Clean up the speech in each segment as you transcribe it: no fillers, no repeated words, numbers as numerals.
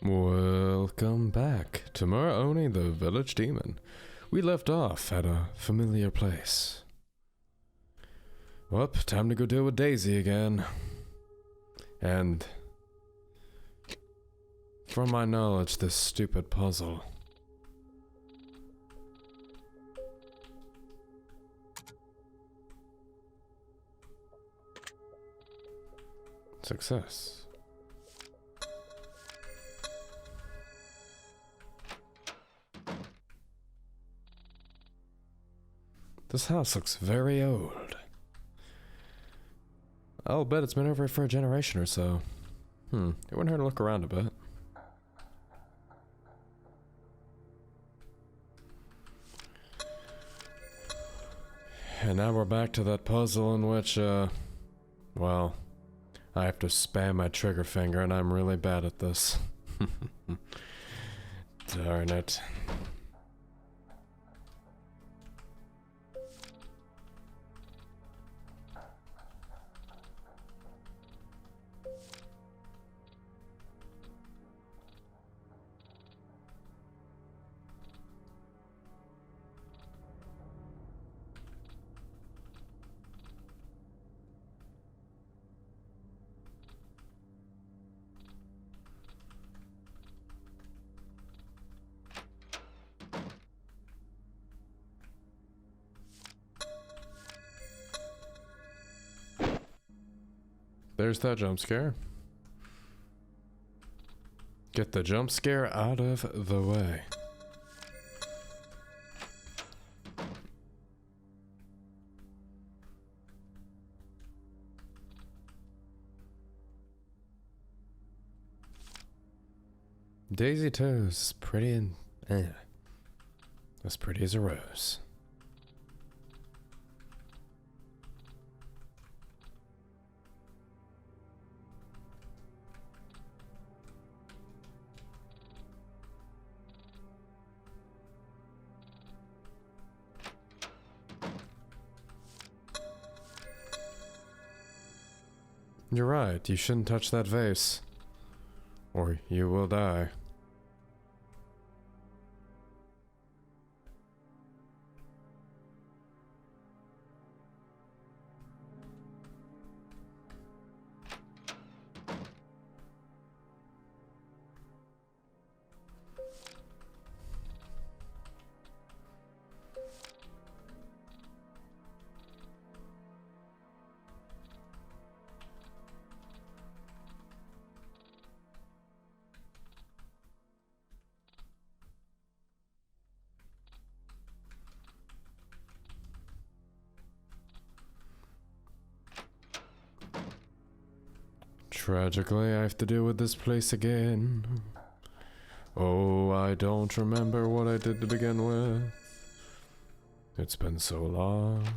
Welcome back to Mura Oni, the village demon. We left off at a familiar place. Well, time to go deal with Daisy again. And from my knowledge, this stupid puzzle. Success. This house looks very old. I'll bet it's been over for a generation or so. It wouldn't hurt to look around a bit. And now we're back to that puzzle in which, well, I have to spam my trigger finger and I'm really bad at this. Darn it. There's that jump scare. Get the jump scare out of the way. Daisy Toes, pretty and as pretty as a rose. You're right, you shouldn't touch that vase. Or you will die. Tragically, I have to deal with this place again. Oh, I don't remember what I did to begin with. It's been so long.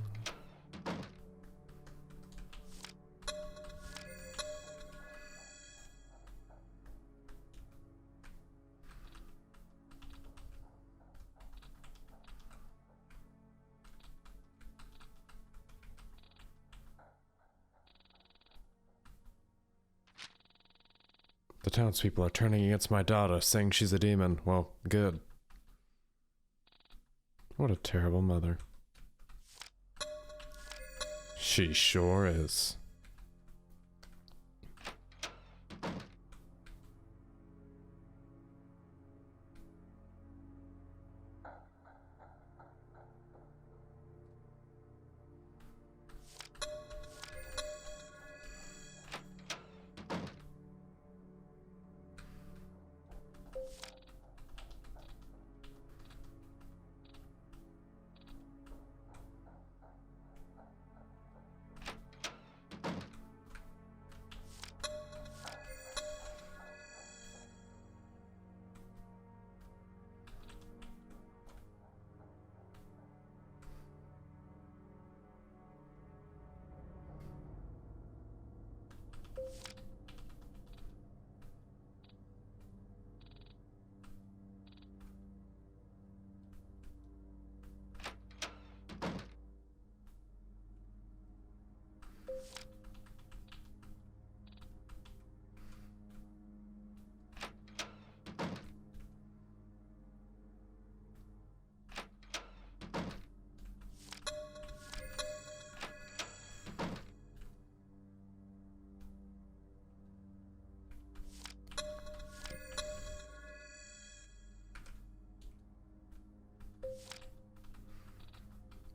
townspeople are turning against my daughter, saying she's a demon. Well, good. What a terrible mother. She sure is.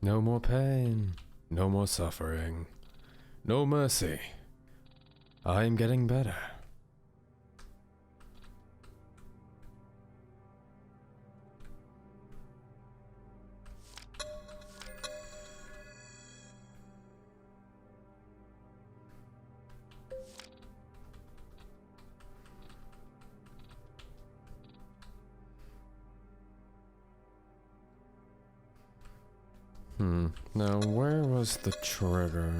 No more pain, no more suffering, no mercy. I am getting better. Now where was the trigger?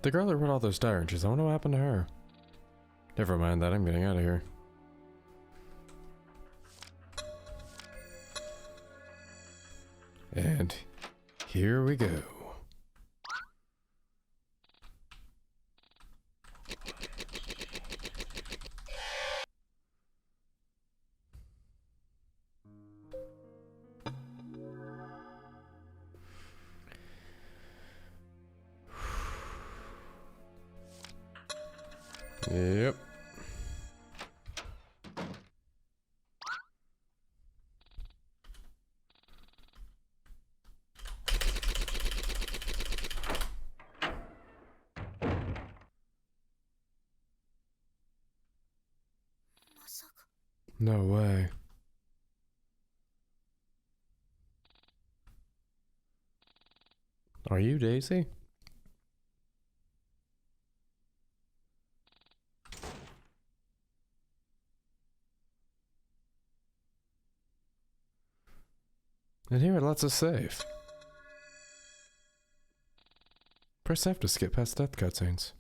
The girl that wrote all those diary entries, I wonder what happened to her. Never mind that, I'm getting out of here. And here we go. Yep. No way. Are you Daisy? And here it lets us save. Press F to skip past death cutscenes.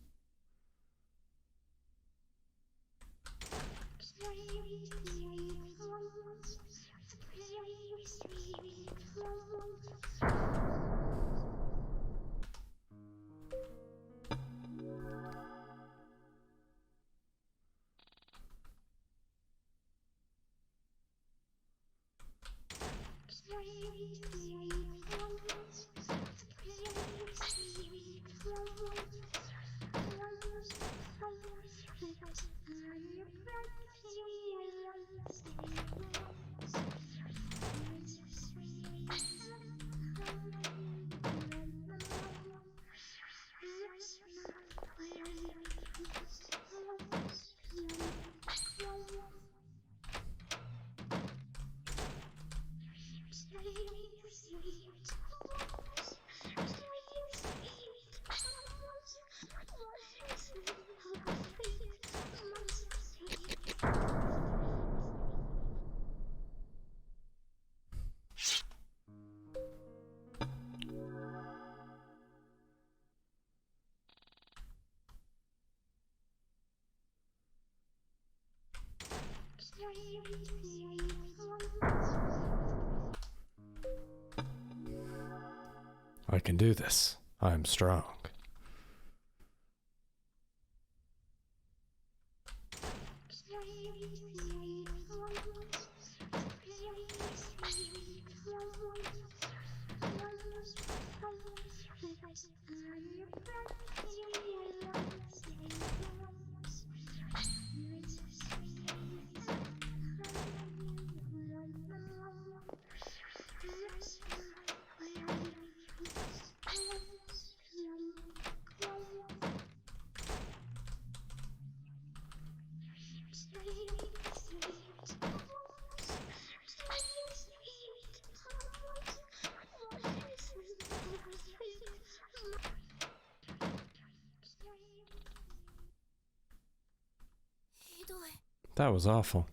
I can do this. I am strong. That was awful.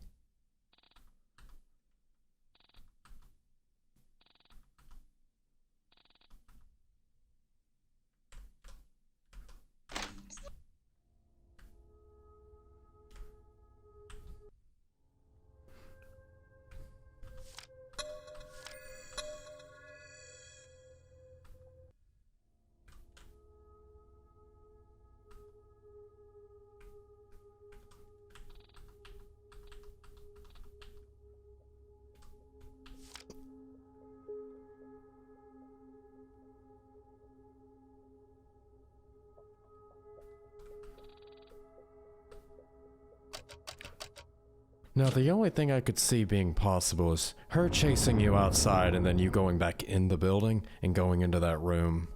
Now, the only thing I could see being possible is her chasing you outside and then you going back in the building and going into that room.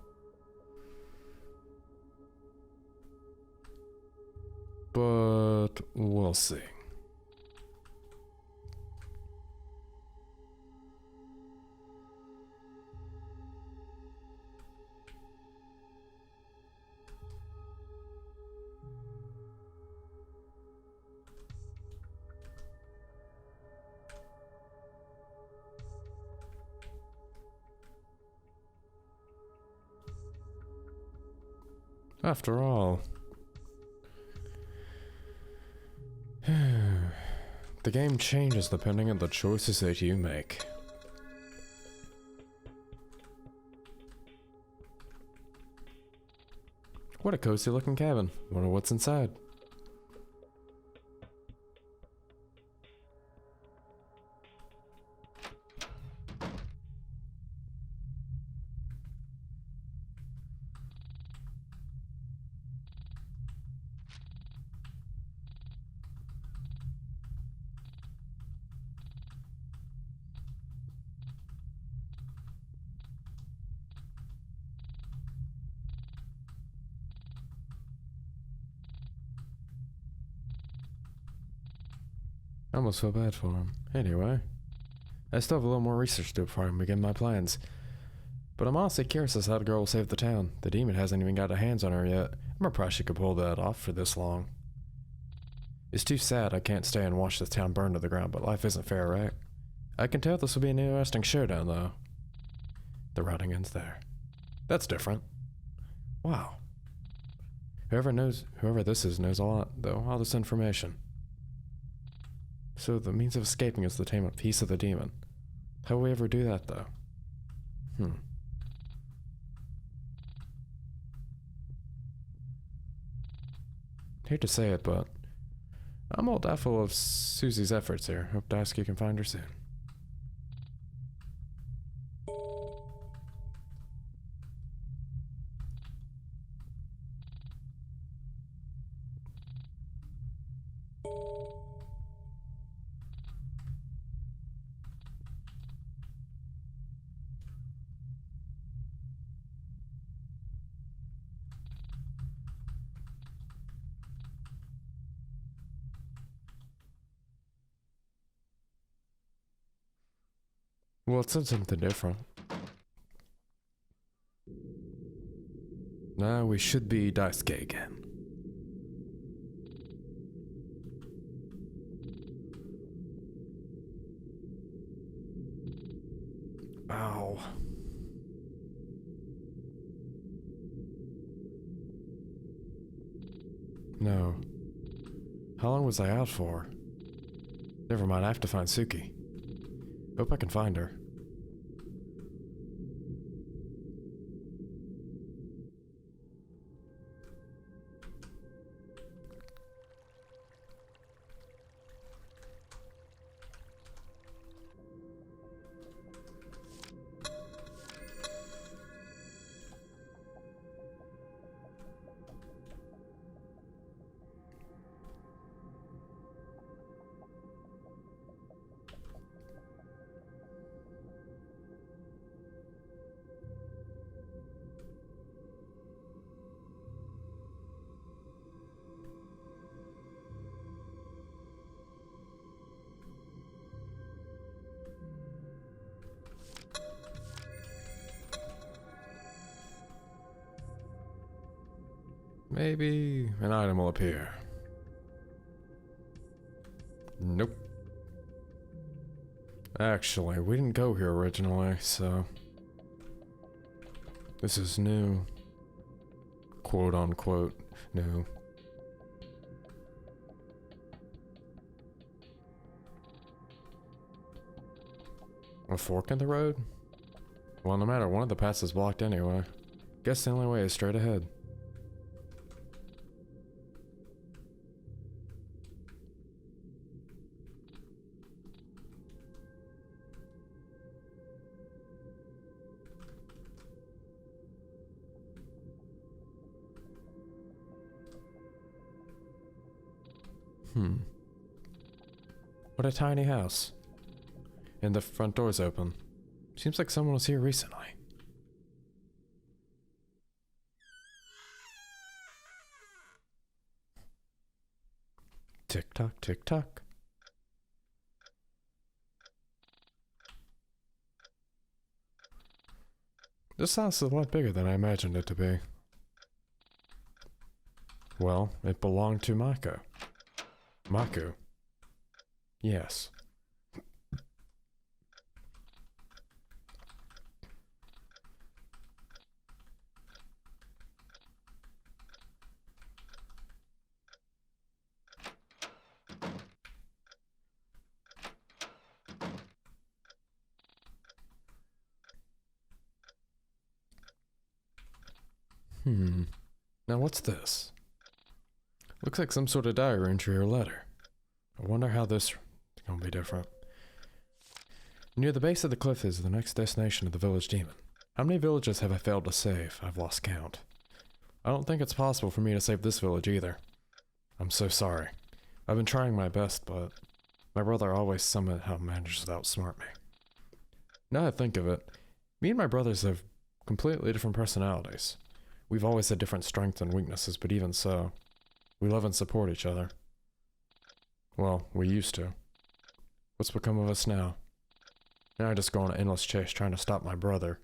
But we'll see. After all, the game changes depending on the choices that you make. What a cozy looking cabin. Wonder what's inside. I almost feel bad for him. Anyway, I still have a little more research to do before I can begin my plans. But I'm honestly curious as to how the girl will save the town. The demon hasn't even got her hands on her yet. I'm impressed she could pull that off for this long. It's too sad I can't stay and watch this town burn to the ground, but life isn't fair, right? I can tell this will be an interesting showdown, though. The routing ends there. That's different. Wow. Whoever this is knows a lot, though, all this information. So the means of escaping is to tame a piece of the demon. How will we ever do that, though? Hate to say it, but I'm all doubtful of Susie's efforts here. Hope to ask you can find her soon. Well, it said something different. Now we should be Daisuke again. Ow. No. How long was I out for? Never mind, I have to find Suki. Hope I can find her. Maybe an item will appear. Nope. Actually, we didn't go here originally, so... This is new. Quote unquote new. A fork in the road? Well, no matter, one of the paths is blocked anyway. Guess the only way is straight ahead. What a tiny house. And the front door's open. Seems like someone was here recently. Tick tock, tick tock. This house is a lot bigger than I imagined it to be. Well, it belonged to Mako. Mako? Yes. Now what's this? Looks like some sort of diary entry or letter. I wonder how this is gonna be different. Near the base of the cliff is the next destination of the village demon. How many villages have I failed to save? I've lost count. I don't think it's possible for me to save this village either. I'm so sorry. I've been trying my best, but my brother always somehow manages to outsmart me. Now that I think of it, me and my brothers have completely different personalities. We've always had different strengths and weaknesses, but even so, we love and support each other. Well, we used to. What's become of us now? Now I just go on an endless chase trying to stop my brother.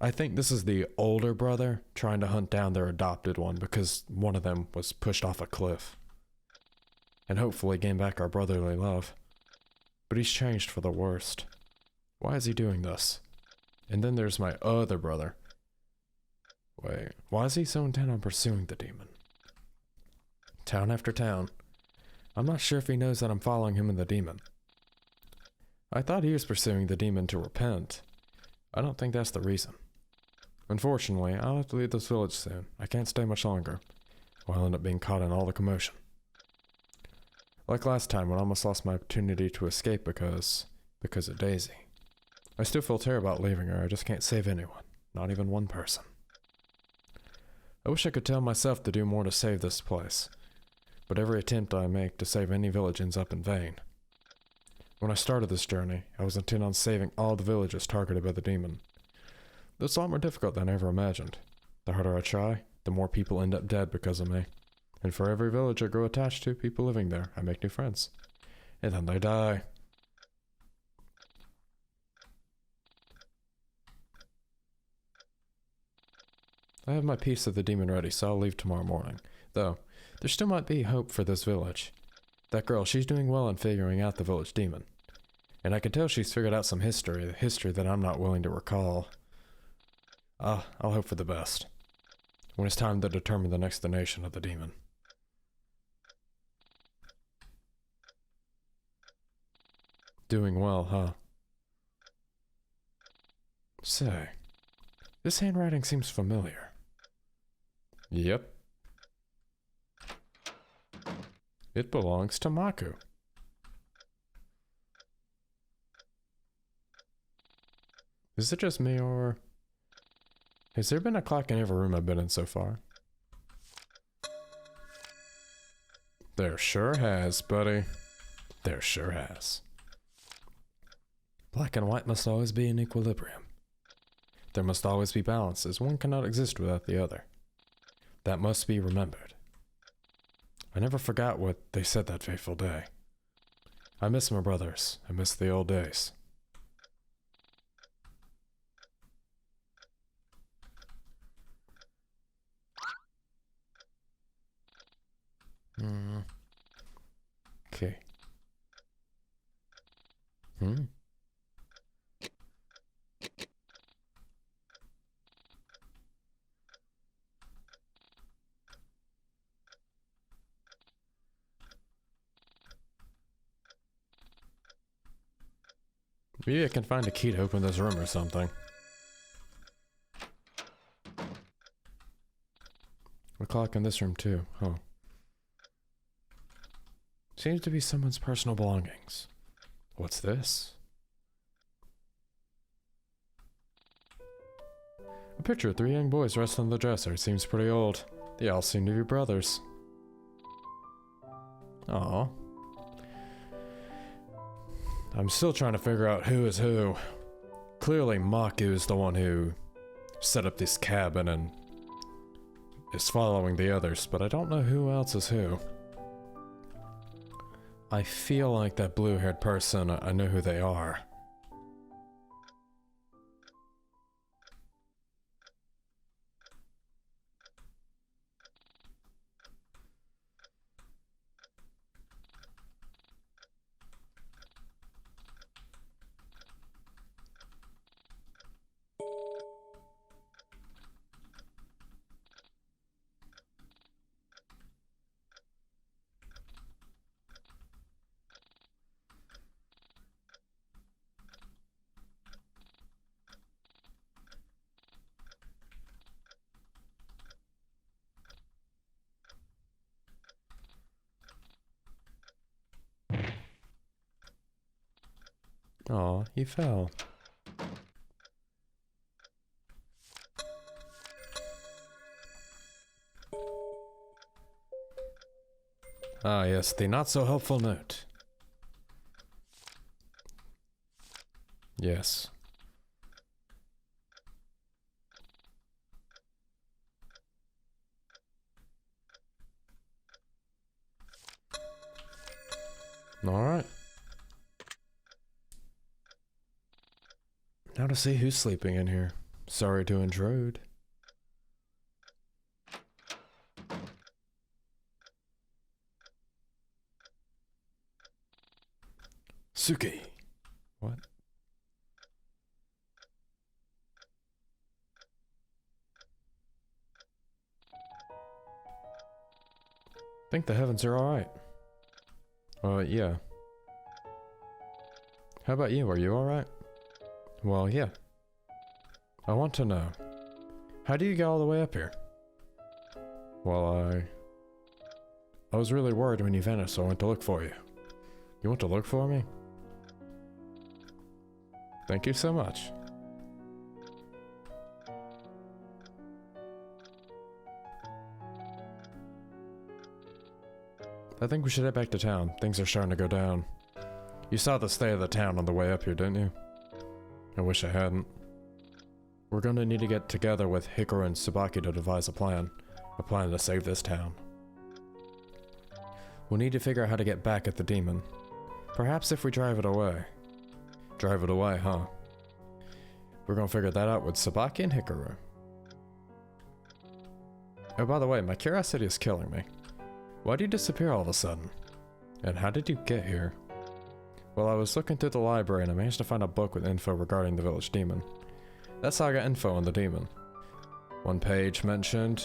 I think this is the older brother trying to hunt down their adopted one because one of them was pushed off a cliff. And hopefully gain back our brotherly love. But he's changed for the worst. Why is he doing this? And then there's my other brother. Wait, why is he so intent on pursuing the demon? Town after town. I'm not sure if he knows that I'm following him and the demon. I thought he was pursuing the demon to repent. I don't think that's the reason. Unfortunately, I'll have to leave this village soon. I can't stay much longer, or I'll end up being caught in all the commotion. Like last time when I almost lost my opportunity to escape because of Daisy. I still feel terrible about leaving her, I just can't save anyone. Not even one person. I wish I could tell myself to do more to save this place, but every attempt I make to save any village ends up in vain. When I started this journey, I was intent on saving all the villages targeted by the demon. It's a lot more difficult than I ever imagined. The harder I try, the more people end up dead because of me. And for every village I grow attached to, people living there, I make new friends. And then they die. I have my piece of the demon ready, so I'll leave tomorrow morning. Though, there still might be hope for this village. That girl, she's doing well in figuring out the village demon. And I can tell she's figured out some history, the history that I'm not willing to recall. I'll hope for the best. When it's time to determine the next destination of the demon. Doing well, huh? Say, this handwriting seems familiar. Yep. It belongs to Maku. Is it just me, or has there been a clock in every room I've been in so far? There sure has, buddy. There sure has. Black and white must always be in equilibrium. There must always be balances. One cannot exist without the other. That must be remembered. I never forgot what they said that fateful day. I miss my brothers. I miss the old days. Okay. Maybe I can find a key to open this room or something. A clock in this room too, huh? Seems to be someone's personal belongings. What's this? A picture of 3 young boys resting on the dresser. It seems pretty old. They all seem to be brothers. Aww. I'm still trying to figure out who is who. Clearly Maku is the one who set up this cabin and is following the others, but I don't know who else is who. I feel like that blue-haired person, I know who they are. Aw, he fell. Ah yes, the not-so-helpful note. Yes. Alright. Now to see who's sleeping in here. Sorry to intrude. Suki. What? Think the heavens are alright. Yeah. How about you? Are you alright? Well, yeah. I want to know. How do you get all the way up here? Well, I was really worried when you vanished, so I went to look for you. You went to look for me? Thank you so much. I think we should head back to town. Things are starting to go down. You saw the state of the town on the way up here, didn't you? I wish I hadn't. We're gonna need to get together with Hikaru and Tsubaki to devise a plan to save this town. We'll need to figure out how to get back at the demon. Perhaps if we drive it away. Drive it away, huh? We're gonna figure that out with Tsubaki and Hikaru. Oh, by the way, my curiosity is killing me. Why did you disappear all of a sudden? And how did you get here? Well, I was looking through the library and I managed to find a book with info regarding the village demon. That's how I got info on the demon. One page mentioned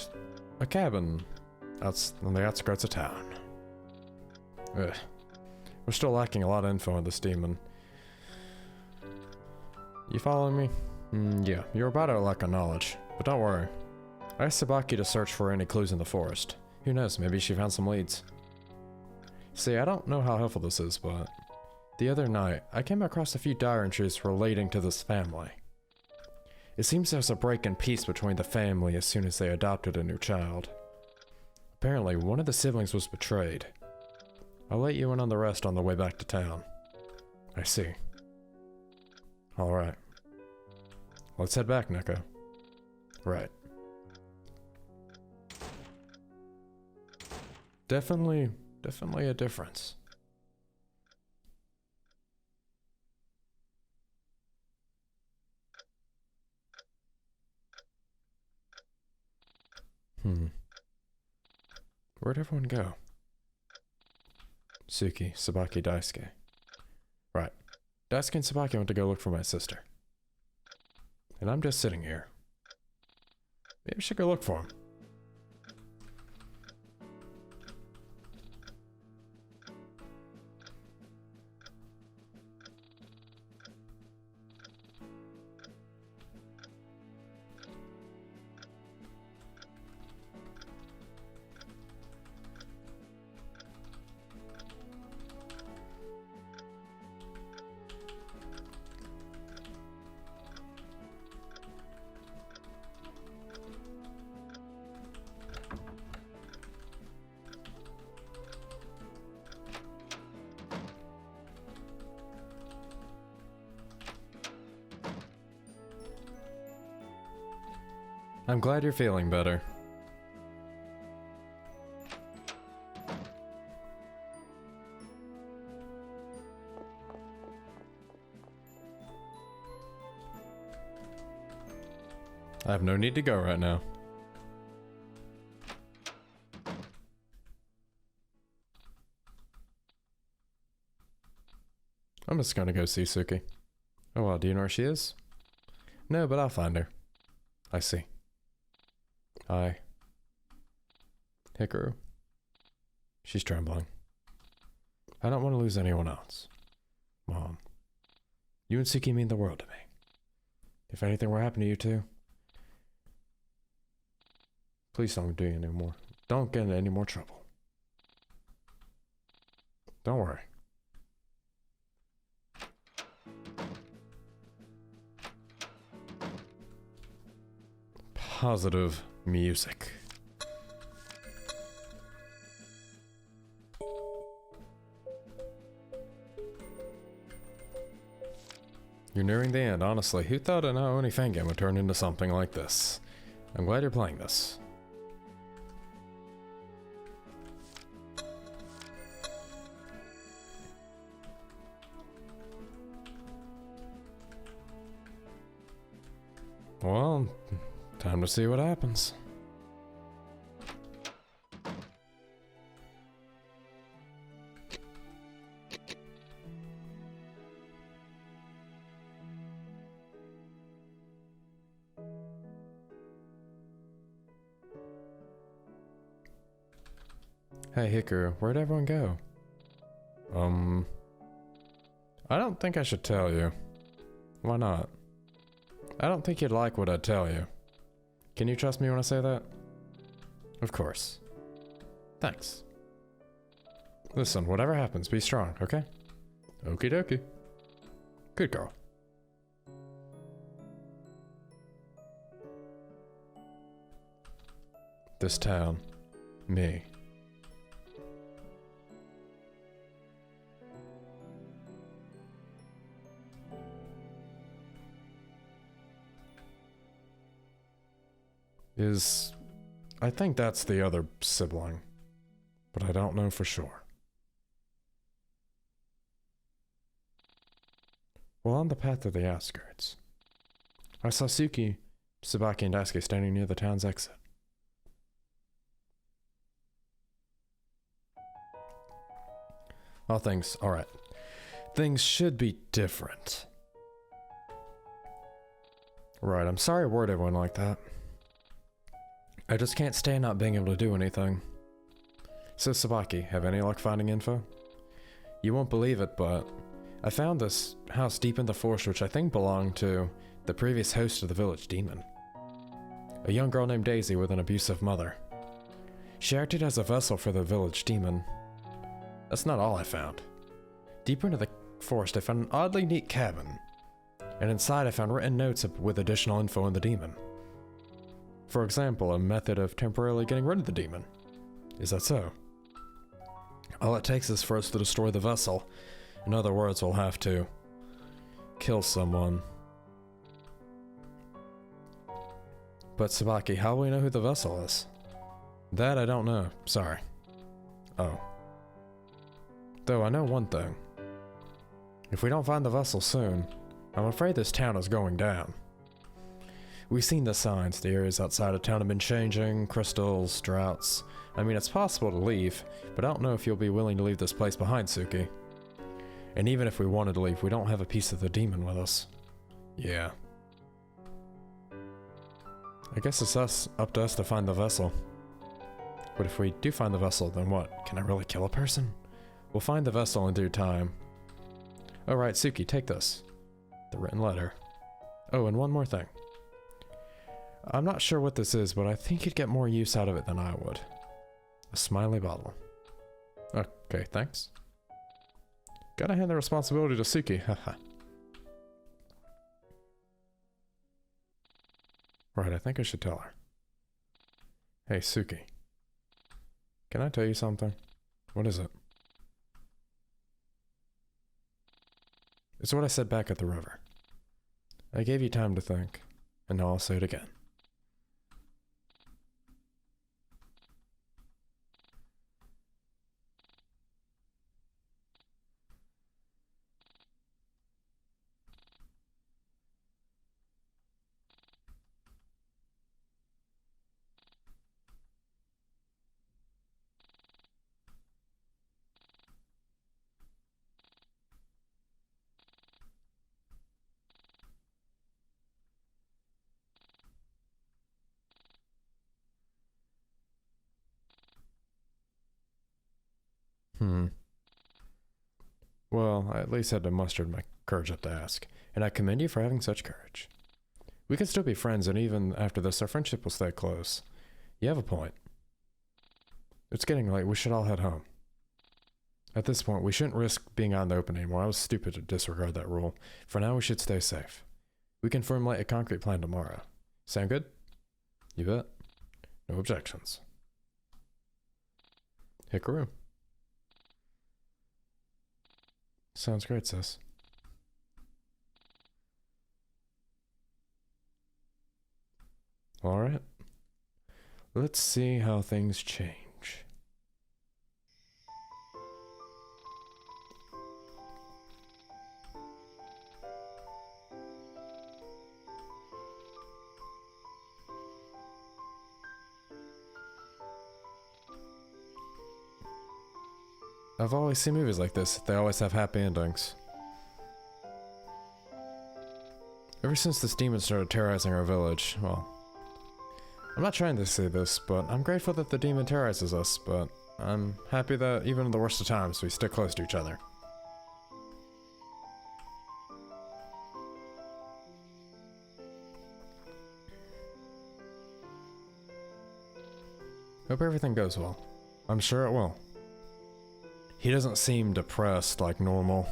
a cabin on the outskirts of town. Ugh. We're still lacking a lot of info on this demon. You following me? Yeah, you're about to lack of knowledge, but don't worry. I asked Sabaki to search for any clues in the forest. Who knows, maybe she found some leads. See, I don't know how helpful this is, but the other night, I came across a few diary entries relating to this family. It seems there's a break in peace between the family as soon as they adopted a new child. Apparently, one of the siblings was betrayed. I'll let you in on the rest on the way back to town. I see. Alright. Let's head back, Neko. Right. Definitely a difference. Where'd everyone go? Suki, Sabaki, Daisuke. Right. Daisuke and Sabaki went to go look for my sister. And I'm just sitting here. Maybe I should go look for him. I'm glad you're feeling better. I have no need to go right now. I'm just gonna go see Suki. Oh well, do you know where she is? No, but I'll find her. I see. Hi. Hikaru. She's trembling. I don't want to lose anyone else. Mom. You and Suki mean the world to me. If anything were to happen to you two, please don't do any more. Don't get in any more trouble. Don't worry. Positive music. You're nearing the end, honestly. Who thought an Oni fan game would turn into something like this? I'm glad you're playing this. Well, time to see what happens. Hey Hikaru, where'd everyone go? I don't think I should tell you. Why not? I don't think you'd like what I'd tell you. Can you trust me when I say that? Of course. Thanks. Listen, whatever happens, be strong, okay? Okie dokie. Good girl. This town. Me. I think that's the other sibling, but I don't know for sure. Well, on the path to the outskirts, I saw Suki, Sabaki, and Daisuke standing near the town's exit. Oh, alright. Things should be different. Right, I'm sorry I worried everyone like that. I just can't stand not being able to do anything. So Sabaki, have any luck finding info? You won't believe it, but I found this house deep in the forest which I think belonged to the previous host of the village demon. A young girl named Daisy with an abusive mother. She acted as a vessel for the village demon. That's not all I found. Deeper into the forest I found an oddly neat cabin, and inside I found written notes with additional info on the demon. For example, a method of temporarily getting rid of the demon. Is that so? All it takes is for us to destroy the vessel. In other words, we'll have to kill someone. But Tsubaki, how will we know who the vessel is? That I don't know. Sorry. Oh. Though I know one thing. If we don't find the vessel soon, I'm afraid this town is going down. We've seen the signs. The areas outside of town have been changing, crystals, droughts. I mean, it's possible to leave, but I don't know if you'll be willing to leave this place behind, Suki. And even if we wanted to leave, we don't have a piece of the demon with us. Yeah. I guess it's up to us to find the vessel. But if we do find the vessel, then what? Can I really kill a person? We'll find the vessel in due time. Alright, Suki, take this. The written letter. Oh, and one more thing. I'm not sure what this is, but I think you'd get more use out of it than I would. A smiley bottle. Okay, thanks. Gotta hand the responsibility to Suki, haha. Right, I think I should tell her. Hey, Suki. Can I tell you something? What is it? It's what I said back at the river. I gave you time to think, and now I'll say it again. Well, I at least had to muster my courage up to ask, and I commend you for having such courage. We can still be friends, and even after this, our friendship will stay close. You have a point. It's getting late, we should all head home. At this point, we shouldn't risk being out in the open anymore. I was stupid to disregard that rule. For now, we should stay safe. We can formulate a concrete plan tomorrow. Sound good? You bet. No objections. Hikaru. Sounds great, sis. Alright. Let's see how things change. I've always seen movies like this. They always have happy endings. Ever since this demon started terrorizing our village, well, I'm not trying to say this, but I'm grateful that the demon terrorizes us, but I'm happy that even in the worst of times, we stick close to each other. Hope everything goes well. I'm sure it will. He doesn't seem depressed like normal.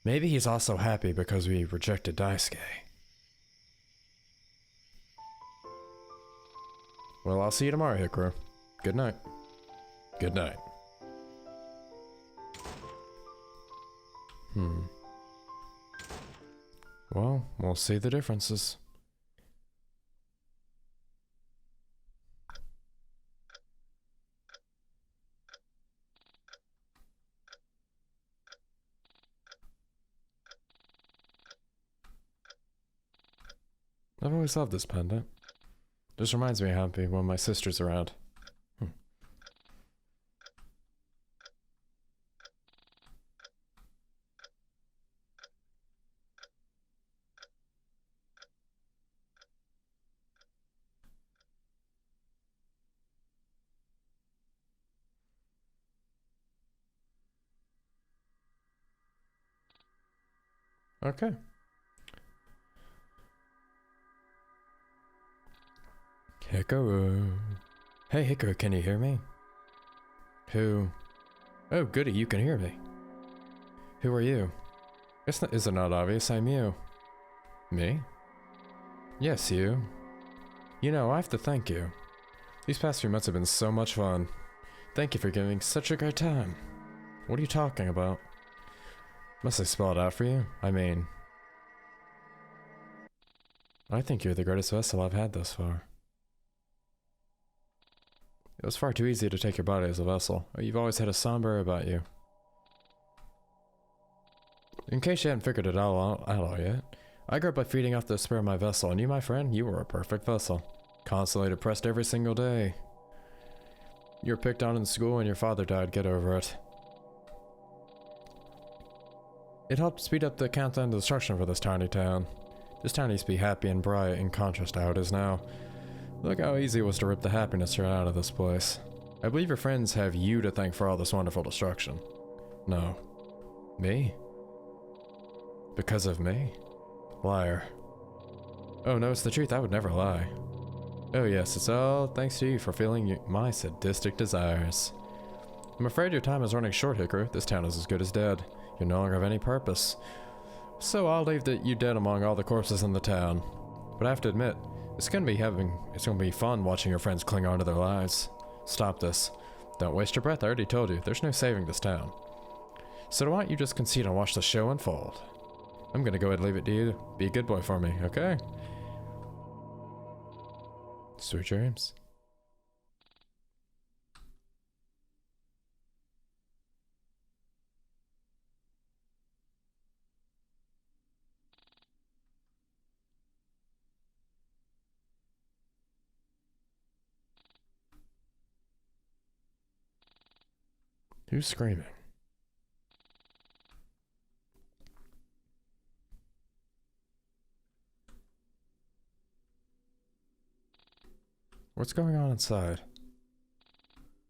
Maybe he's also happy because we rejected Daisuke. Well, I'll see you tomorrow, Hikaru. Good night. Good night. Well, we'll see the differences. I've always loved this pendant. Just reminds me how happy when my sister's around. Okay. Hikaru. Hey, Hikaru, can you hear me? Who? Oh, goody, you can hear me. Who are you? Is it not obvious? I'm you. Me? Yes, you. You know, I have to thank you. These past few months have been so much fun. Thank you for giving such a great time. What are you talking about? Must I spell it out for you? I mean... I think you're the greatest vessel I've had thus far. It was far too easy to take your body as a vessel. You've always had a somber about you. In case you hadn't figured it out yet, I grew up by feeding off the spare of my vessel, and you, my friend, you were a perfect vessel. Constantly depressed every single day. You were picked on in school and your father died, get over it. It helped speed up the countdown to destruction for this tiny town. This town used to be happy and bright in contrast to how it is now. Look how easy it was to rip the happiness right out of this place. I believe your friends have you to thank for all this wonderful destruction. No. Me? Because of me? Liar. Oh no, it's the truth, I would never lie. Oh yes, it's all thanks to you for feeling my sadistic desires. I'm afraid your time is running short, Hikaru. This town is as good as dead. You no longer have any purpose. So I'll leave you dead among all the corpses in the town. But I have to admit, it's gonna be fun watching your friends cling on to their lives. Stop this. Don't waste your breath, I already told you. There's no saving this town. So why don't you just concede and watch the show unfold? I'm gonna go ahead and leave it to you. Be a good boy for me, okay? Sweet dreams. Who's screaming? What's going on inside?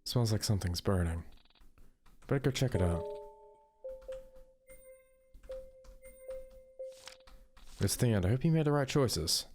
Smells like something's burning. Better go check it out. It's the end. I hope you made the right choices.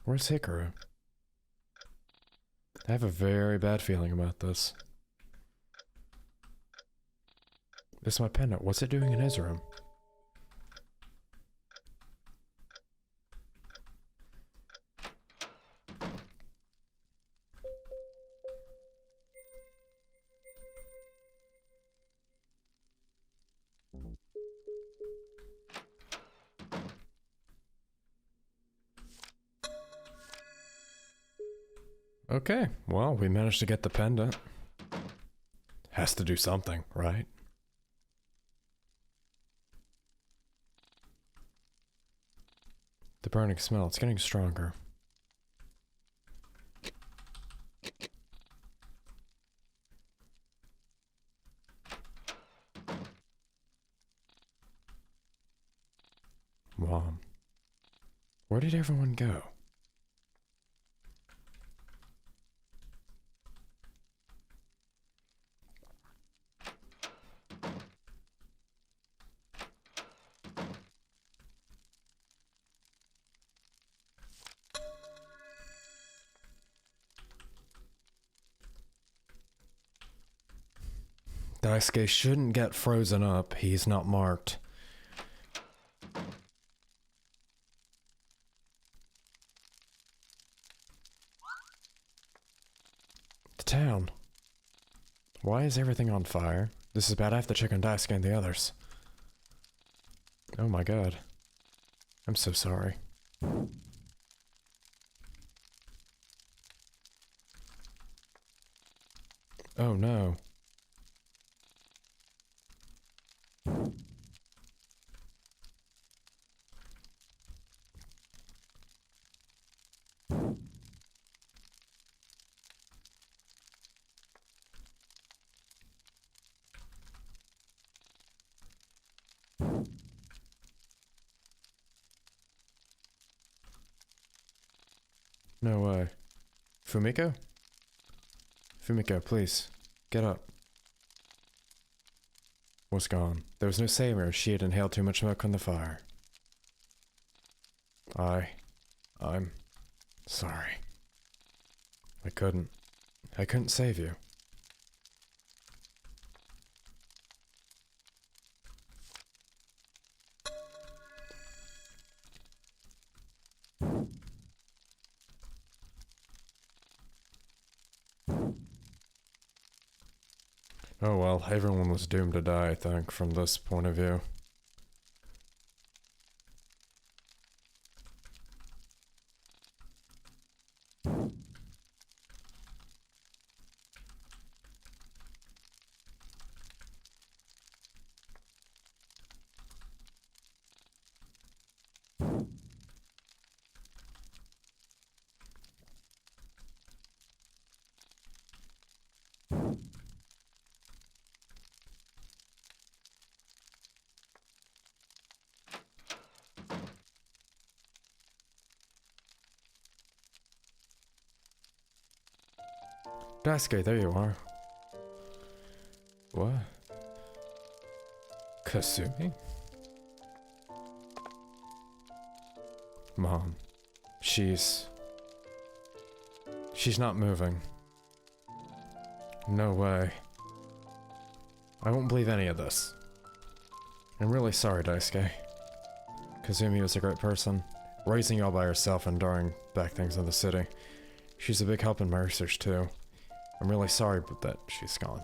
Where's Hikaru? I have a very bad feeling about this. This is my pendant. What's it doing in his room? Okay, well, we managed to get the pendant. Has to do something, right? The burning smell, it's getting stronger. Mom. Where did everyone go? Daisuke shouldn't get frozen up. He's not marked. The town. Why is everything on fire? This is bad. I have to check on Daisuke and the others. Oh my god. I'm so sorry. Oh no. No way. Fumiko? Fumiko, please. Get up. Was gone. There was no saving her. She had inhaled too much smoke from the fire. I'm sorry. I couldn't save you. Oh well, everyone was doomed to die, I think, from this point of view. Daisuke, there you are. What? Kasumi? Mom. She's not moving. No way. I won't believe any of this. I'm really sorry, Daisuke. Kazumi was a great person, raising you all by herself and enduring back things in the city. She's a big help in my research too. I'm really sorry but that she's gone.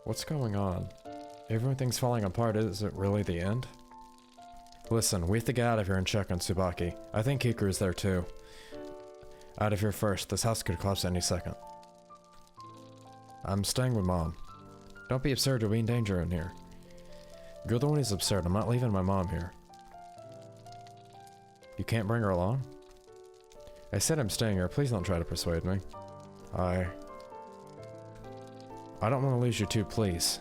What's going on? Everything's falling apart. Is it really the end? Listen, we have to get out of here and check on Tsubaki. I think Hikuru's there too. Out of here first. This house could collapse any second. I'm staying with Mom. Don't be absurd, you'll be in danger in here. You're the one who's absurd. I'm not leaving my mom here. You can't bring her along? I said I'm staying here. Please don't try to persuade me. I don't want to lose you too, please.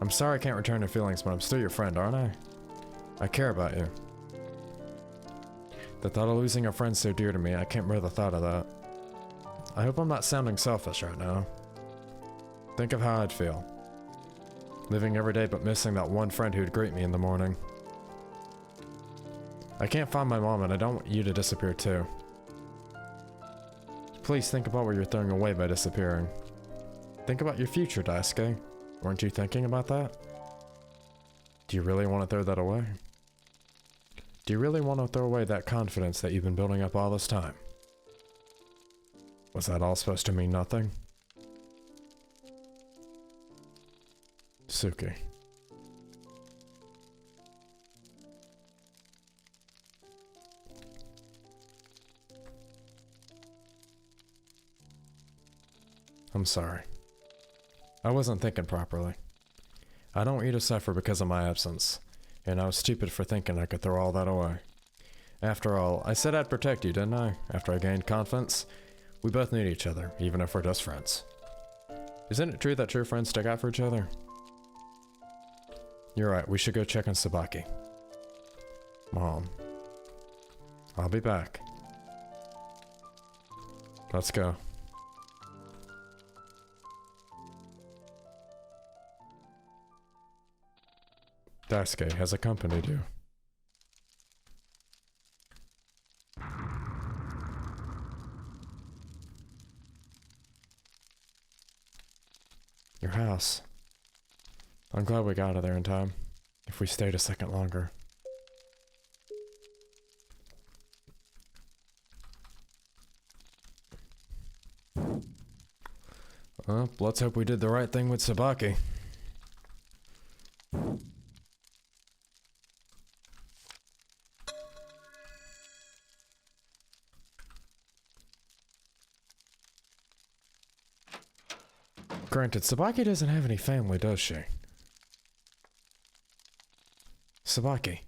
I'm sorry I can't return your feelings, but I'm still your friend, aren't I? I care about you. The thought of losing a friend so dear to me, I can't bear the thought of that. I hope I'm not sounding selfish right now. Think of how I'd feel. Living every day but missing that one friend who'd greet me in the morning. I can't find my mom and I don't want you to disappear too. Please think about what you're throwing away by disappearing. Think about your future, Daisuke. Weren't you thinking about that? Do you really want to throw that away? Do you really want to throw away that confidence that you've been building up all this time? Was that all supposed to mean nothing? Suki. I'm sorry. I wasn't thinking properly. I don't want you to suffer because of my absence, and I was stupid for thinking I could throw all that away. After all, I said I'd protect you, didn't I? After I gained confidence, we both need each other, even if we're just friends. Isn't it true that true friends stick out for each other? You're right, we should go check on Tsubaki. Mom. I'll be back. Let's go. Daisuke has accompanied you. Your house. I'm glad we got out of there in time. If we stayed a second longer. Well, let's hope we did the right thing with Tsubaki. Granted, Sabaki doesn't have any family, does she? Sabaki.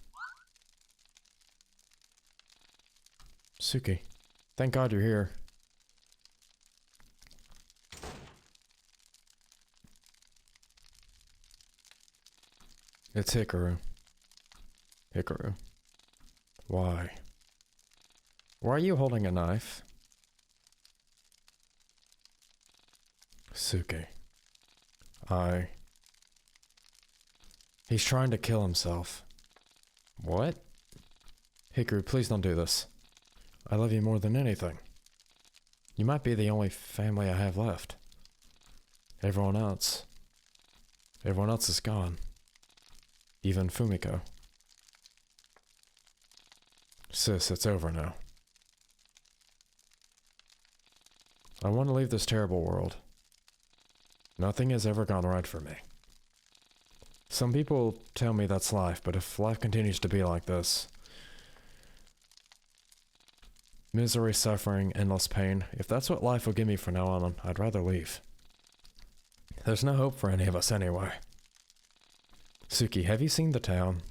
Suki. Thank God you're here. It's Hikaru. Hikaru. Why? Why are you holding a knife? Suki. He's trying to kill himself. What? Hikaru, please don't do this. I love you more than anything. You might be the only family I have left. Everyone else is gone. Even Fumiko. Sis, it's over now. I want to leave this terrible world. Nothing has ever gone right for me. Some people tell me that's life, but if life continues to be like this, misery, suffering, endless pain, if that's what life will give me from now on, I'd rather leave. There's no hope for any of us anyway. Suki, have you seen the town?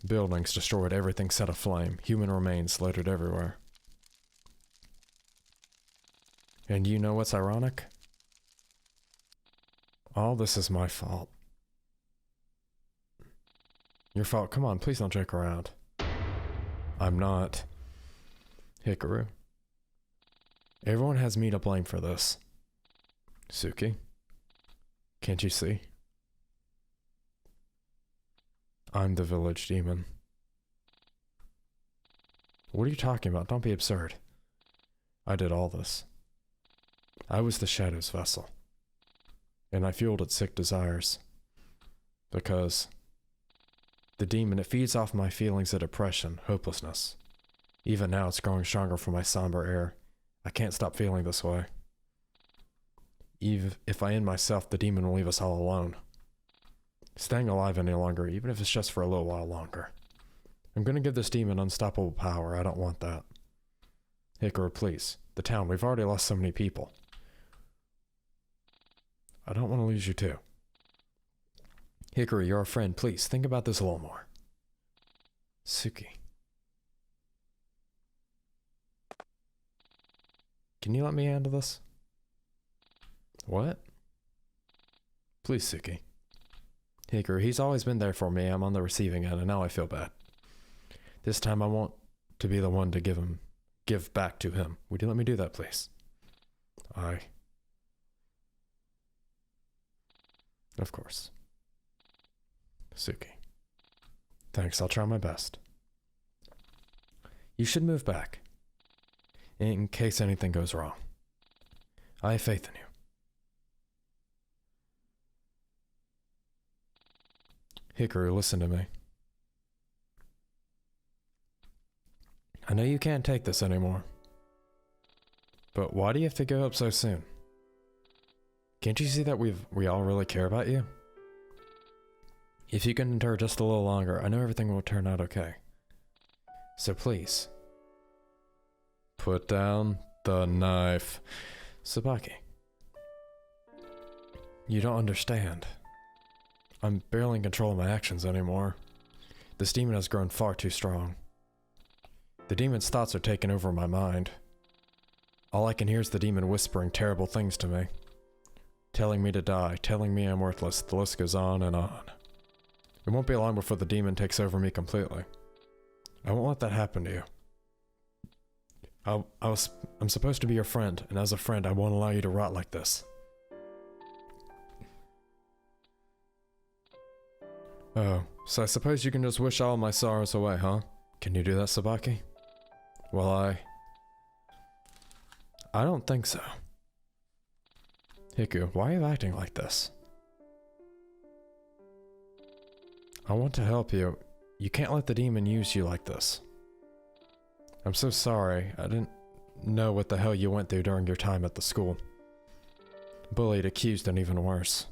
Buildings destroyed, everything set aflame, human remains littered everywhere. And you know what's ironic? All this is my fault. Your fault. Come on, please don't joke around. I'm not. Hikaru. Everyone has me to blame for this. Suki. Can't you see? I'm the village demon. What are you talking about? Don't be absurd. I did all this. I was the Shadow's vessel. And I fueled its sick desires. Because the demon, it feeds off my feelings of depression, hopelessness. Even now it's growing stronger from my somber air. I can't stop feeling this way. Even if I end myself, the demon will leave us all alone. Staying alive any longer, even if it's just for a little while longer. I'm gonna give this demon unstoppable power. I don't want that. Hikaru, please. The town, we've already lost so many people. I don't want to lose you too. Hikaru, you're a friend. Please, think about this a little more. Suki. Can you let me handle this? What? Please, Suki. Hikaru, he's always been there for me. I'm on the receiving end, and now I feel bad. This time I want to be the one to give back to him. Would you let me do that, please? Of course. Suki. Thanks, I'll try my best. You should move back. In case anything goes wrong. I have faith in you. Hikaru, listen to me. I know you can't take this anymore. But why do you have to go up so soon? Can't you see that we all really care about you? If you can endure just a little longer, I know everything will turn out okay. So please. Put down the knife. Sabaki. You don't understand. I'm barely in control of my actions anymore. This demon has grown far too strong. The demon's thoughts are taking over my mind. All I can hear is the demon whispering terrible things to me. Telling me to die, telling me I'm worthless, the list goes on and on. It won't be long before the demon takes over me completely. I won't let that happen to you. I'm supposed to be your friend, and as a friend, I won't allow you to rot like this. Oh, so I suppose you can just wish all my sorrows away, huh? Can you do that, Sabaki? Well, I don't think so. Hiku, why are you acting like this? I want to help you. You can't let the demon use you like this. I'm so sorry. I didn't know what the hell you went through during your time at the school. Bullied, accused, and even worse.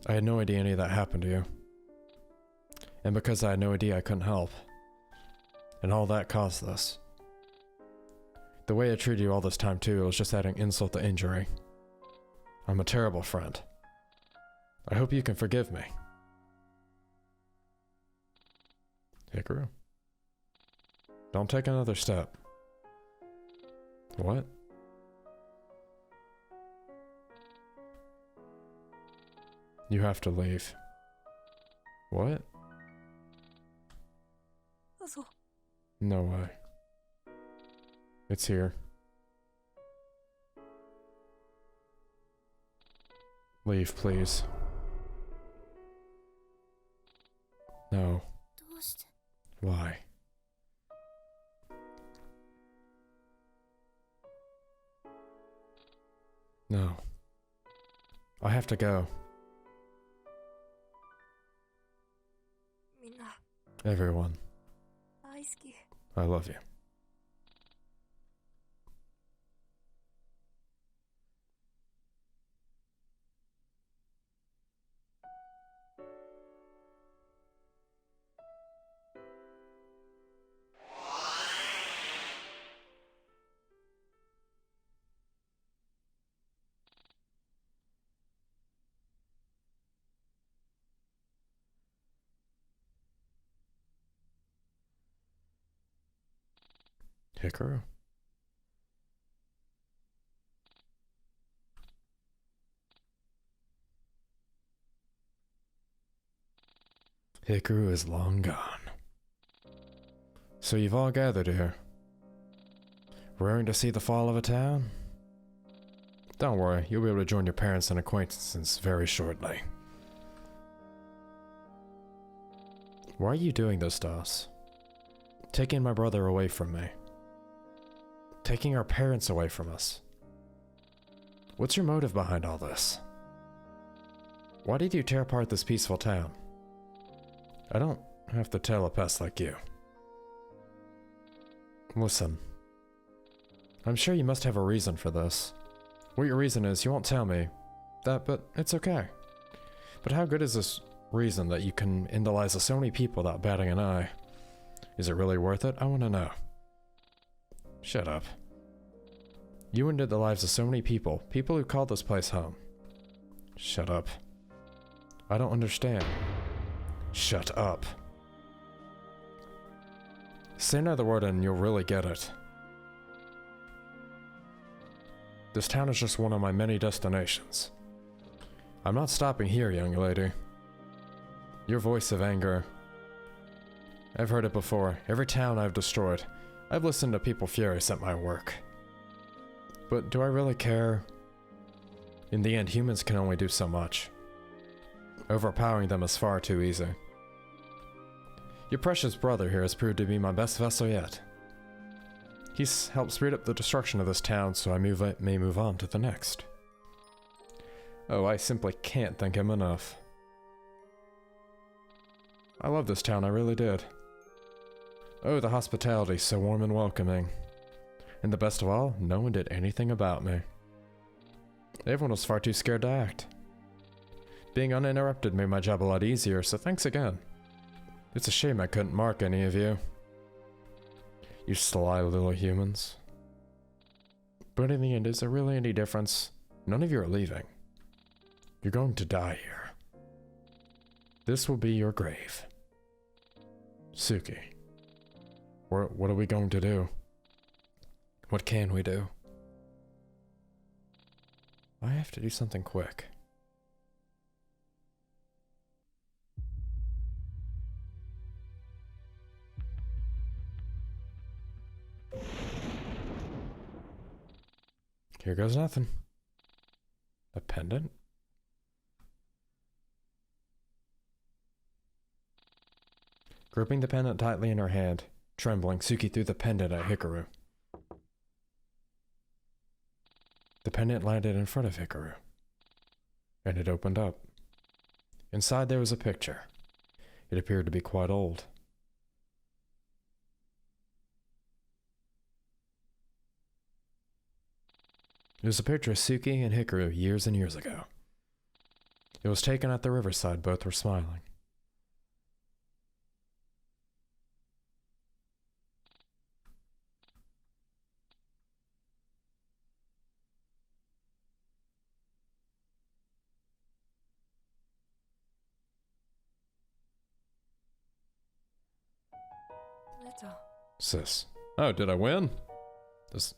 I had no idea any of that happened to you. And because I had no idea, I couldn't help. And all that caused this. The way I treated you all this time too, it was just adding insult to injury. I'm a terrible friend. I hope you can forgive me. Hikaru? Don't take another step. What? You have to leave. What? No way. It's here. Leave, please. No. Why? No. I have to go. Everyone. I love you. Hikaru? Hikaru is long gone. So you've all gathered here. Raring to see the fall of a town? Don't worry, you'll be able to join your parents and acquaintances very shortly. Why are you doing this to us? Taking my brother away from me. Taking our parents away from us. What's your motive behind all this? Why did you tear apart this peaceful town? I don't have to tell a pest like you. Listen. I'm sure you must have a reason for this. What your reason is, you won't tell me that, but it's okay. But how good is this reason that you can end the lives of so many people without batting an eye? Is it really worth it? I want to know. Shut up. You ended the lives of so many people who called this place home. Shut up. I don't understand. Shut up. Say another word and you'll really get it. This town is just one of my many destinations. I'm not stopping here, young lady. Your voice of anger. I've heard it before. Every town I've destroyed, I've listened to people furious at my work. But do I really care? In the end, humans can only do so much. Overpowering them is far too easy. Your precious brother here has proved to be my best vessel yet. He's helped speed up the destruction of this town so I may move on to the next. Oh, I simply can't thank him enough. I love this town, I really did. Oh, the hospitality, so warm and welcoming. And the best of all, no one did anything about me. Everyone was far too scared to act. Being uninterrupted made my job a lot easier, so thanks again. It's a shame I couldn't mark any of you. You sly little humans. But in the end, is there really any difference? None of you are leaving. You're going to die here. This will be your grave. Suki. What are we going to do? What can we do? I have to do something quick. Here goes nothing. A pendant? Gripping the pendant tightly in her hand, trembling, Suki threw the pendant at Hikaru. The pendant landed in front of Hikaru, and it opened up. Inside there was a picture. It appeared to be quite old. It was a picture of Suki and Hikaru years and years ago. It was taken at the riverside, both were smiling. Sis. Oh, did I win? This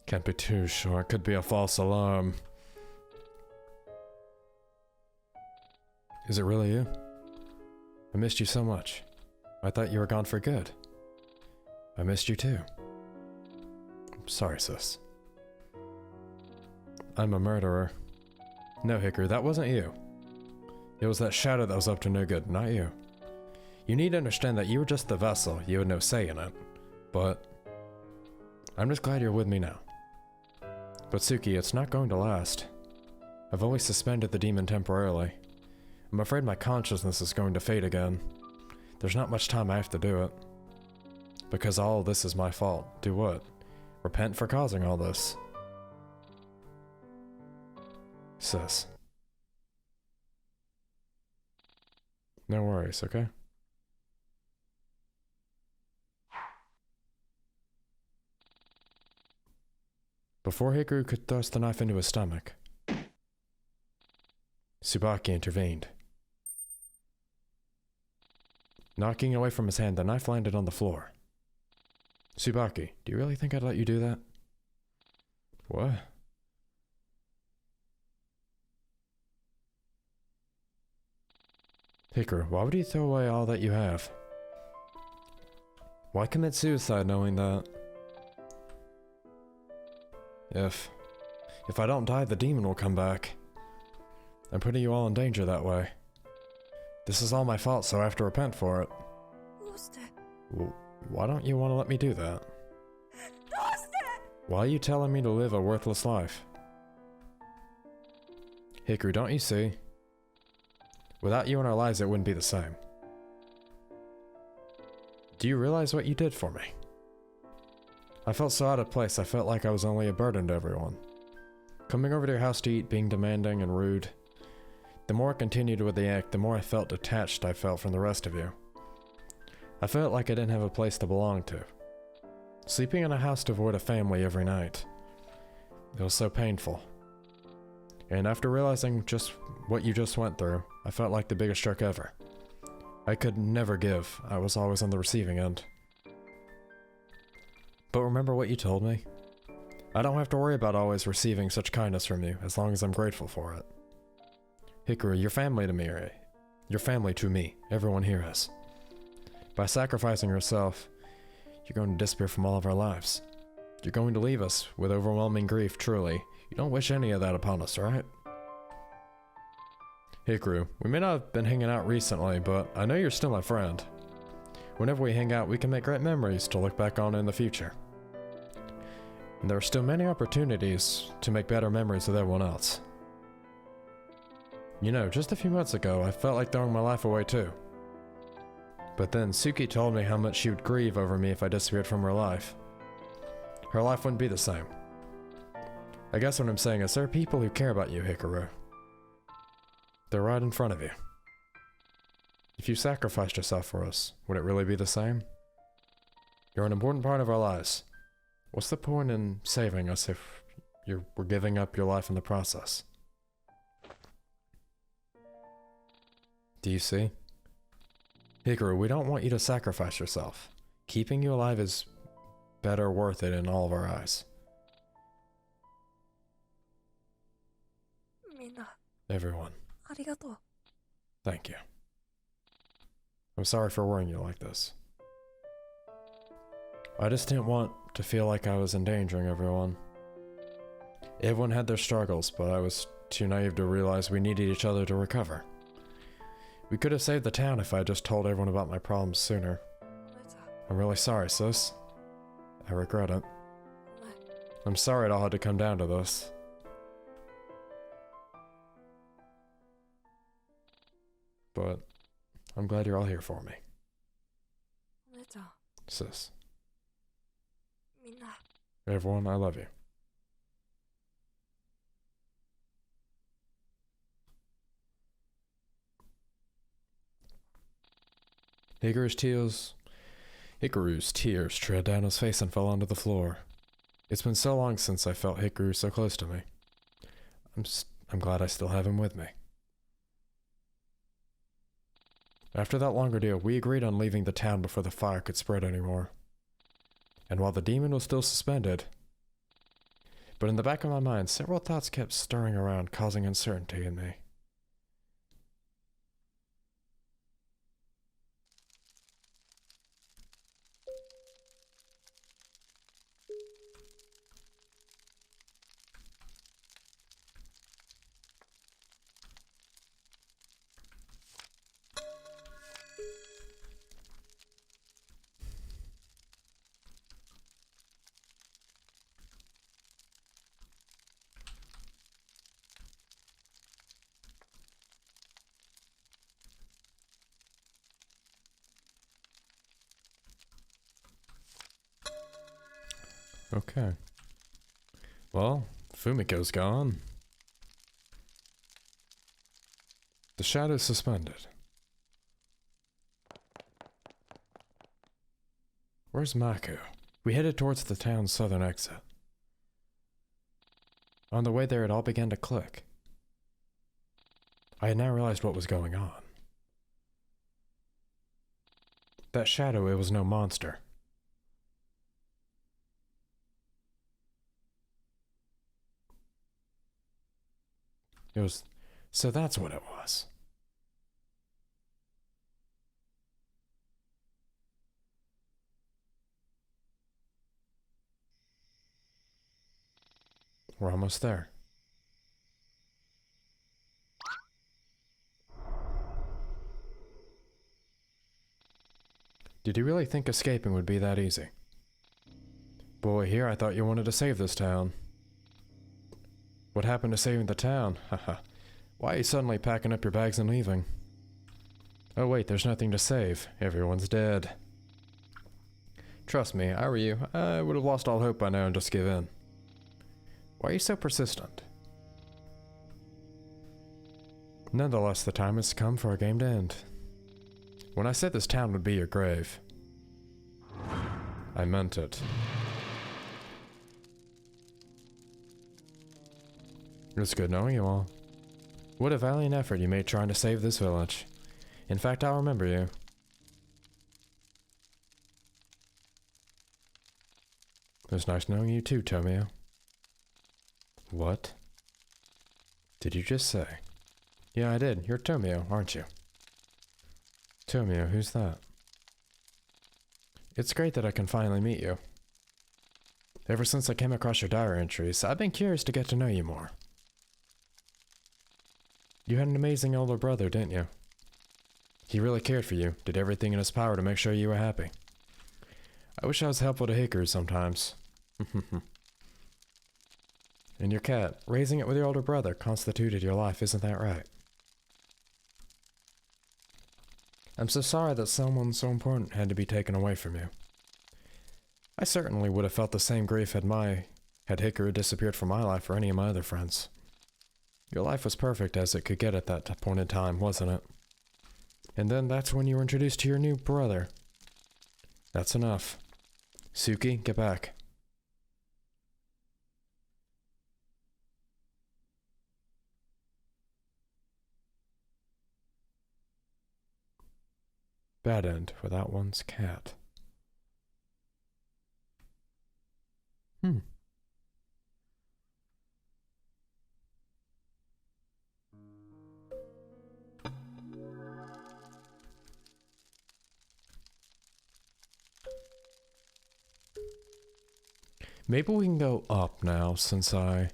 can't be too sure. It could be a false alarm. Is it really you? I missed you so much. I thought you were gone for good. I missed you too. I'm sorry, sis. I'm a murderer. No, Hikaru, that wasn't you. It was that shadow that was up to no good, not you. You need to understand that you were just the vessel, you had no say in it. But I'm just glad you're with me now. But Suki, it's not going to last. I've only suspended the demon temporarily. I'm afraid my consciousness is going to fade again. There's not much time I have to do it. Because all of this is my fault. Do what? Repent for causing all this. Sis. No worries, okay? Before Hikaru could thrust the knife into his stomach, Tsubaki intervened. Knocking away from his hand, the knife landed on the floor. Tsubaki, do you really think I'd let you do that? What? Hikaru, why would you throw away all that you have? Why commit suicide knowing that if I don't die, the demon will come back? I'm putting you all in danger that way. This is all my fault, so I have to repent for it. Well, why don't you want to let me do that? Why are you telling me to live a worthless life? Hikaru, don't you see? Without you in our lives, it wouldn't be the same. Do you realize what you did for me? I felt so out of place, I felt like I was only a burden to everyone. Coming over to your house to eat, being demanding and rude. The more I continued with the act, the more I felt detached I felt from the rest of you. I felt like I didn't have a place to belong to. Sleeping in a house devoid of family every night. It was so painful. And after realizing just what you just went through, I felt like the biggest jerk ever. I could never give. I was always on the receiving end. But remember what you told me? I don't have to worry about always receiving such kindness from you, as long as I'm grateful for it. Hikaru, you're family to me, right? You're family to me. Everyone here is. By sacrificing yourself, you're going to disappear from all of our lives. You're going to leave us with overwhelming grief, truly. You don't wish any of that upon us, right? Hikaru, we may not have been hanging out recently, but I know you're still my friend. Whenever we hang out, we can make great memories to look back on in the future. And there are still many opportunities to make better memories with everyone else. You know, just a few months ago, I felt like throwing my life away too. But then Suki told me how much she would grieve over me if I disappeared from her life. Her life wouldn't be the same. I guess what I'm saying is there are people who care about you, Hikaru. They're right in front of you. If you sacrificed yourself for us, would it really be the same? You're an important part of our lives. What's the point in saving us if we're giving up your life in the process? Do you see? Hikaru, we don't want you to sacrifice yourself. Keeping you alive is better worth it in all of our eyes. Everyone. Thank you. I'm sorry for worrying you like this. I just didn't want to feel like I was endangering everyone. Everyone had their struggles, but I was too naive to realize we needed each other to recover. We could have saved the town if I had just told everyone about my problems sooner. I'm really sorry, sis. I regret it. I'm sorry it all had to come down to this. But I'm glad you're all here for me. Sis. Everyone, I love you. Hikaru's tears trailed down his face and fell onto the floor. It's been so long since I felt Hikaru so close to me. I'm glad I still have him with me. After that long ordeal, we agreed on leaving the town before the fire could spread anymore. And while the demon was still suspended, but in the back of my mind, several thoughts kept stirring around, causing uncertainty in me. Okay. Well, Fumiko's gone. The shadow's suspended. Where's Mako? We headed towards the town's southern exit. On the way there, it all began to click. I had now realized what was going on. That shadow, it was no monster. It was... So that's what it was. We're almost there. Did you really think escaping would be that easy? Boy, here I thought you wanted to save this town. What happened to saving the town? Haha. Why are you suddenly packing up your bags and leaving? Oh wait, there's nothing to save. Everyone's dead. Trust me, I were you, I would have lost all hope by now and just give in. Why are you so persistent? Nonetheless, the time has come for our game to end. When I said this town would be your grave, I meant it. It was good knowing you all. What a valiant effort you made trying to save this village. In fact, I'll remember you. It was nice knowing you too, Tomio. What? Did you just say? Yeah, I did. You're Tomio, aren't you? Tomio, who's that? It's great that I can finally meet you. Ever since I came across your diary entries, I've been curious to get to know you more. You had an amazing older brother, didn't you? He really cared for you, did everything in his power to make sure you were happy. I wish I was helpful to Hikaru sometimes. And your cat, raising it with your older brother, constituted your life, isn't that right? I'm so sorry that someone so important had to be taken away from you. I certainly would have felt the same grief had Hikaru disappeared from my life or any of my other friends. Your life was perfect as it could get at that point in time, wasn't it? And then that's when you were introduced to your new brother. That's enough. Suki, get back. Bad end for that one's cat. Maybe we can go up now, since I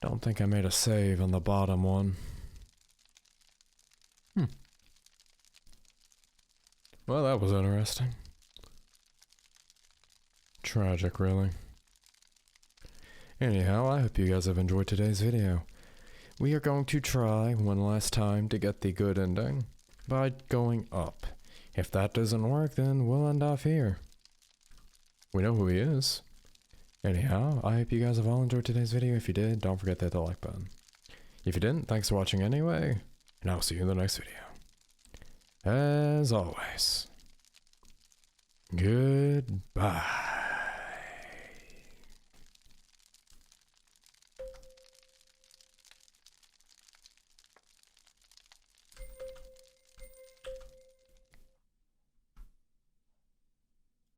don't think I made a save on the bottom one. Well, that was interesting. Tragic, really. Anyhow, I hope you guys have enjoyed today's video. We are going to try one last time to get the good ending by going up. If that doesn't work, then we'll end off here. We know who he is. Anyhow, I hope you guys have all enjoyed today's video. If you did, don't forget to hit the like button. If you didn't, thanks for watching anyway, and I'll see you in the next video. As always, goodbye.